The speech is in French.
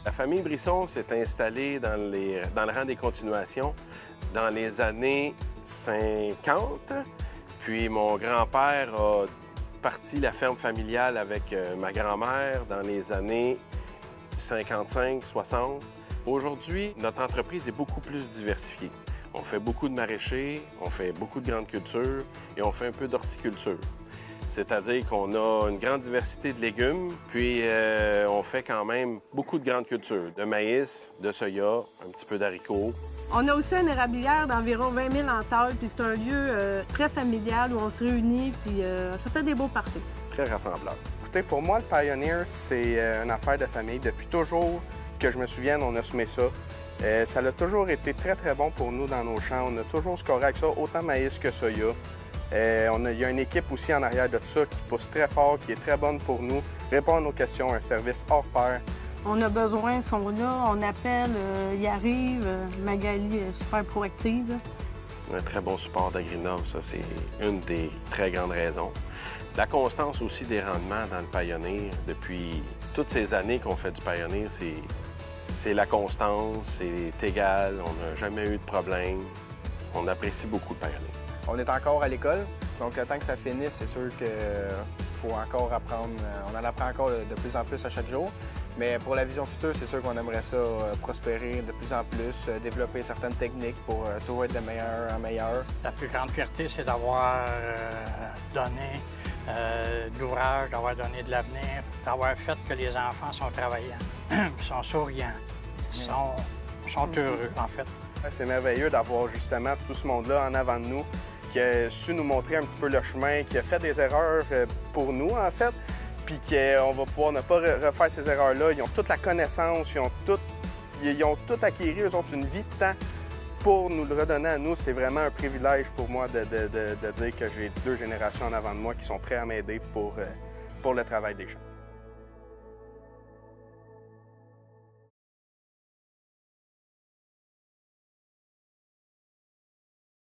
La famille Brisson s'est installée dans le rang des continuations dans les années 50. Puis mon grand-père a parti la ferme familiale avec ma grand-mère dans les années 55-60. Aujourd'hui, notre entreprise est beaucoup plus diversifiée. On fait beaucoup de maraîchers, on fait beaucoup de grandes cultures et on fait un peu d'horticulture. C'est-à-dire qu'on a une grande diversité de légumes, puis on fait quand même beaucoup de grandes cultures, de maïs, de soya, un petit peu d'haricots. On a aussi une érablière d'environ 20 000 hectares, puis c'est un lieu très familial où on se réunit, puis ça fait des beaux parties. Très rassembleur. Écoutez, pour moi, le Pioneer, c'est une affaire de famille. Depuis toujours que je me souvienne, on a semé ça. Ça a toujours été très, très bon pour nous dans nos champs. On a toujours scoré avec ça, autant maïs que soya. Il y a une équipe aussi en arrière de tout ça qui pousse très fort, qui est très bonne pour nous, répond à nos questions, un service hors pair. On a besoin, ils sont là, on appelle, ils arrivent. Magali est super proactive. Un très bon support d'Agrinov, ça c'est une des très grandes raisons. La constance aussi des rendements dans le Pioneer, depuis toutes ces années qu'on fait du Pioneer, c'est la constance, c'est égal, on n'a jamais eu de problème. On apprécie beaucoup le Pioneer. On est encore à l'école, donc le temps que ça finisse, c'est sûr qu'il faut encore apprendre. On en apprend encore de plus en plus à chaque jour. Mais pour la vision future, c'est sûr qu'on aimerait ça prospérer de plus en plus, développer certaines techniques pour toujours être de meilleur en meilleur. La plus grande fierté, c'est d'avoir donné de l'ouvrage, d'avoir donné de l'avenir, d'avoir fait que les enfants sont travaillants, sont souriants, sont heureux, en fait. C'est merveilleux d'avoir justement tout ce monde-là en avant de nous, qui a su nous montrer un petit peu le chemin, qui a fait des erreurs pour nous, en fait, puis qu'on va pouvoir ne pas refaire ces erreurs-là. Ils ont toute la connaissance, ils ont tout acquis, eux autres, une vie de temps pour nous le redonner à nous. C'est vraiment un privilège pour moi de dire que j'ai 2 générations en avant de moi qui sont prêts à m'aider pour le travail des champs.